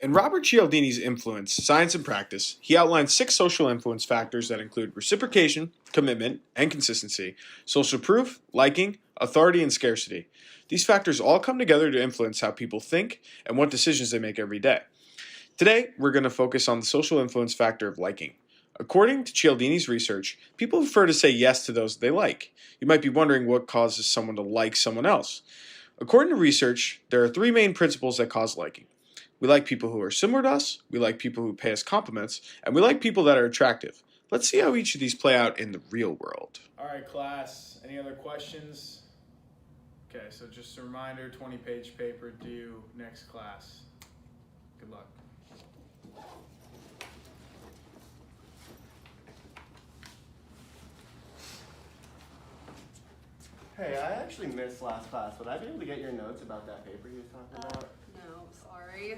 In Robert Cialdini's Influence, Science and Practice, he outlines 6 social influence factors that include reciprocation, commitment, and consistency, social proof, liking, authority, and scarcity. These factors all come together to influence how people think and what decisions they make every day. Today, we're going to focus on the social influence factor of liking. According to Cialdini's research, people prefer to say yes to those they like. You might be wondering what causes someone to like someone else. According to research, there are 3 main principles that cause liking. We like people who are similar to us, we like people who pay us compliments, and we like people that are attractive. Let's see how each of these play out in the real world. All right, class, any other questions? Okay, so just a reminder, 20-page paper due next class. Good luck. Hey, I actually missed last class. Would I be able to get your notes about that paper you were talking about? No, sorry.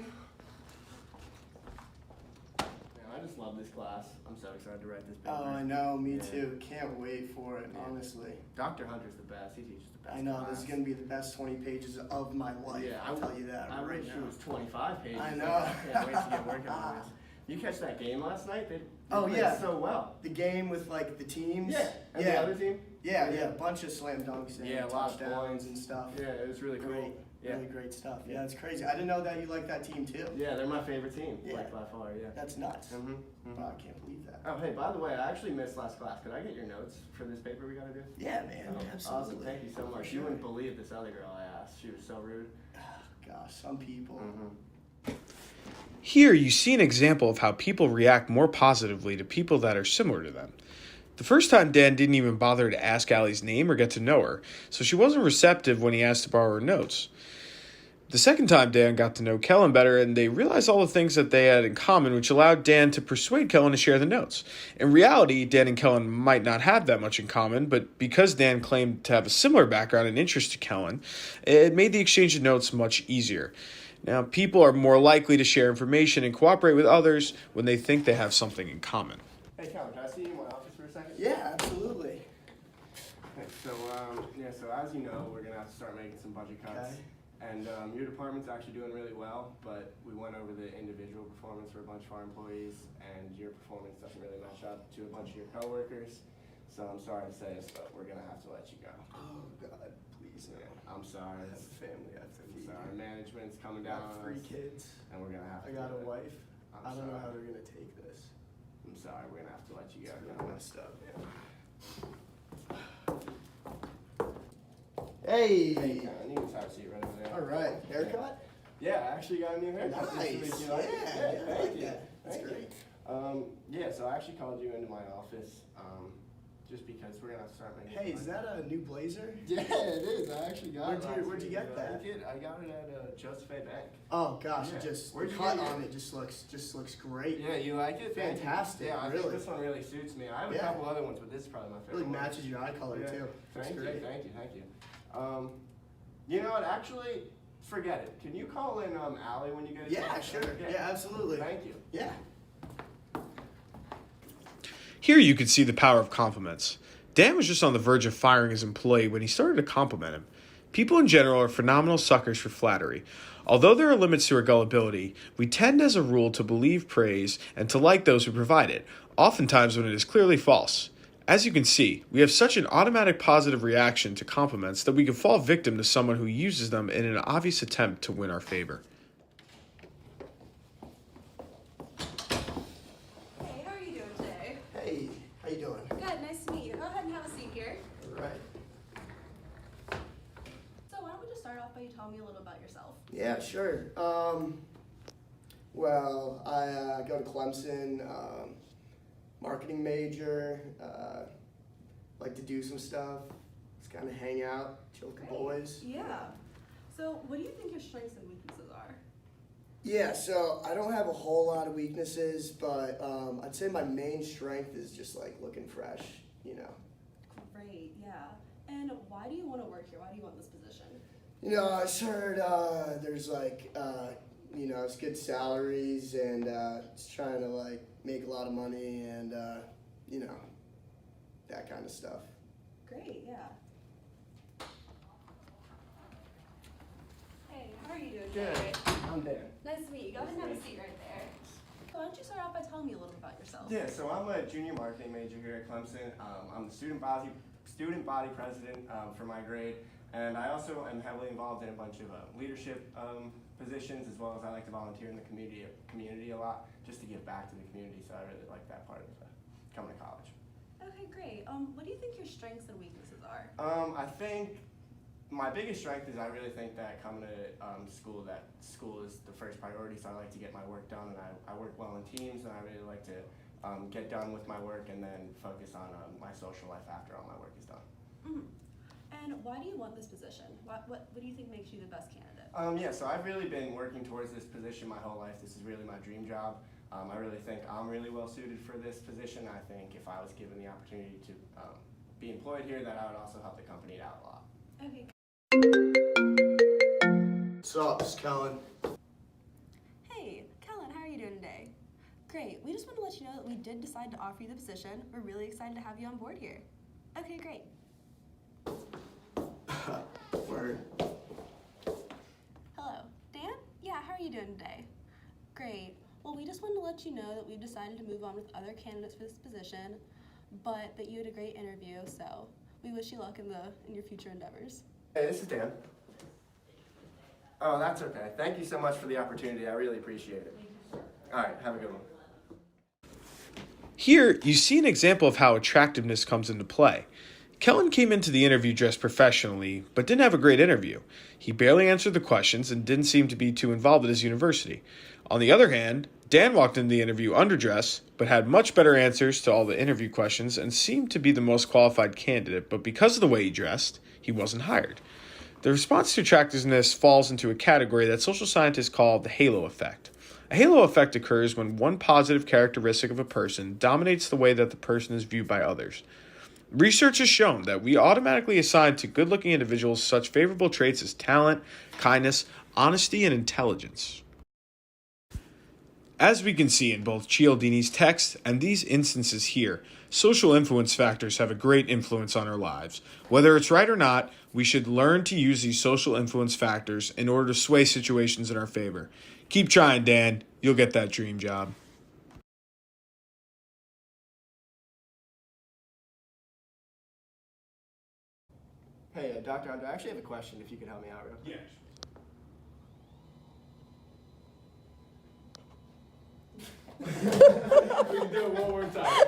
Man, I just love this class. I'm so excited to write this paper. Oh, I know, me Yeah. too. Can't wait for it, honestly. Dr. Hunter's the best. He teaches the best I know, class. this is going to be the best 20 pages of my life. Yeah, I'll tell you that I right wish now. it was 25 pages. I know. I can't wait to get working on this. You catch that game last night? They Oh, played yeah. so well. The game with, like, the teams. Yeah. And yeah. the other team? Yeah, a bunch of slam dunks and Yeah, a lot of touchdowns points. and stuff. Yeah, it was really cool. Great. Yeah. Really great stuff. Yeah, it's crazy. I didn't know that you like that team, too. Yeah, they're my favorite team. Yeah. Like, by far, yeah. That's nuts. Mm-hmm. Wow, I can't believe that. Oh, hey, by the way, I actually missed last class. Could I get your notes for this paper we gotta do? Yeah, man, Oh, absolutely. awesome. Thank you so much. For You sure. wouldn't believe this other girl I asked. She was so rude. Gosh, some people. Here, you see an example of how people react more positively to people that are similar to them. The first time, Dan didn't even bother to ask Allie's name or get to know her, so she wasn't receptive when he asked to borrow her notes. The second time, Dan got to know Kellen better, and they realized all the things that they had in common, which allowed Dan to persuade Kellen to share the notes. In reality, Dan and Kellen might not have that much in common, but because Dan claimed to have a similar background and interest to Kellen, it made the exchange of notes much easier. Now, people are more likely to share information and cooperate with others when they think they have something in common. Hey, Kellen, can I see you in my office for a second? Yeah, absolutely. Okay, so, so as you know, we're gonna have to start making some budget cuts. Okay. And your department's actually doing really well, but we went over the individual performance for a bunch of our employees, and your performance doesn't really match up to a bunch of your coworkers. So I'm sorry to say this, but we're gonna have to let you go. Oh, God, please, no. Yeah, I'm sorry. I have a family I have to I'm feed. sorry. Management's coming I down got on 3 us, kids. and we're gonna have to I got do a it. wife. I'm I don't know sorry. how they're going to take this. I'm sorry. We're gonna have to let you go. It's You really know? messed up. Yeah. Hey! Hey, Karen, you can have a seat right over there. All right, haircut? Yeah, I actually got a new haircut. Nice. This week. You like it? Yeah, I thank like you. that. That's Thank you. great. Yeah, so I actually called you into my office just because we're gonna have to start making. Hey, some is money. that a new blazer? Yeah, it is. I actually got Where'd it. you- last where'd you week. get that? I got it at Joseph A. Bank. Oh gosh, Yeah. it just Where'd the you cut get it? on it just looks great. Yeah, you like it? Thank you. Fantastic, Yeah, I really. think this one really suits me. I have a Yeah. couple other ones, but this is probably my favorite. Really one. matches your eye color Yeah. too. That's Thank you, great. thank you, thank you. You know what? Actually, forget it. Can you call in Allie when you get a Yeah, chance? sure. Yeah, absolutely. Thank you. Yeah. Here you could see the power of compliments. Dan was just on the verge of firing his employee when he started to compliment him. People in general are phenomenal suckers for flattery. Although there are limits to our gullibility, we tend as a rule to believe praise and to like those who provide it, oftentimes when it is clearly false. As you can see, we have such an automatic positive reaction to compliments that we can fall victim to someone who uses them in an obvious attempt to win our favor. Hey, how are you doing today? Hey, how you doing? Good, nice to meet you. Go ahead and have a seat here. All right. So why don't we just start off by you telling me a little about yourself? Yeah, sure. Well, I go to Clemson, marketing major. Like to do some stuff. Just kind of hang out, chill with the boys. Yeah. So what do you think your strengths and weaknesses are? Yeah, so I don't have a whole lot of weaknesses, but I'd say my main strength is just like looking fresh, you know. Great, yeah. And why do you want to work here? Why do you want this position? You know, I just heard there's like, you know, it's good salaries and it's trying to like make a lot of money and, you know, that kind of stuff. Great, yeah. Hey, how are you doing Good. today? I'm Dan. Nice to meet you. Go Go ahead and have a seat right there. Why don't you start off by telling me a little bit about yourself? Yeah, so I'm a junior marketing major here at Clemson. I'm the student body president for my grade, and I also am heavily involved in a bunch of leadership positions, as well as I like to volunteer in the community a lot, just to give back to the community. So I really like that part of coming to college. Okay, great. What do you think your strengths and weaknesses are? I think my biggest strength is I really think that coming to school is the first priority, so I like to get my work done, and I work well in teams, and I really like to get done with my work and then focus on my social life after all my work is done. Mm-hmm. And why do you want this position? What do you think makes you the best candidate? Yeah, so I've really been working towards this position my whole life. This is really my dream job. I really think I'm really well suited for this position. I think if I was given the opportunity to be employed here, that I would also help the company out a lot. Okay. What's up, this is Kellen. Hey, Kellen, how are you doing today? Great. We just want to let you know that we did decide to offer you the position. We're really excited to have you on board here. Okay, great. Word. Hello. Dan? Yeah, how are you doing today? Great. Well, we just wanted to let you know that we've decided to move on with other candidates for this position, but that you had a great interview, so we wish you luck in your future endeavors. Hey, this is Dan. Oh, that's okay. Thank you so much for the opportunity. I really appreciate it. All right, have a good one. Here, you see an example of how attractiveness comes into play. Kellen came into the interview dressed professionally, but didn't have a great interview. He barely answered the questions and didn't seem to be too involved at his university. On the other hand, Dan walked into the interview underdressed, but had much better answers to all the interview questions and seemed to be the most qualified candidate, but because of the way he dressed, he wasn't hired. The response to attractiveness falls into a category that social scientists call the halo effect. A halo effect occurs when one positive characteristic of a person dominates the way that the person is viewed by others. Research has shown that we automatically assign to good-looking individuals such favorable traits as talent, kindness, honesty, and intelligence. As we can see in both Cialdini's text and these instances here, social influence factors have a great influence on our lives. Whether it's right or not, we should learn to use these social influence factors in order to sway situations in our favor. Keep trying, Dan. You'll get that dream job. Hey, Dr. Andre, I actually have a question if you could help me out real quick. Yeah. We can do it one more time.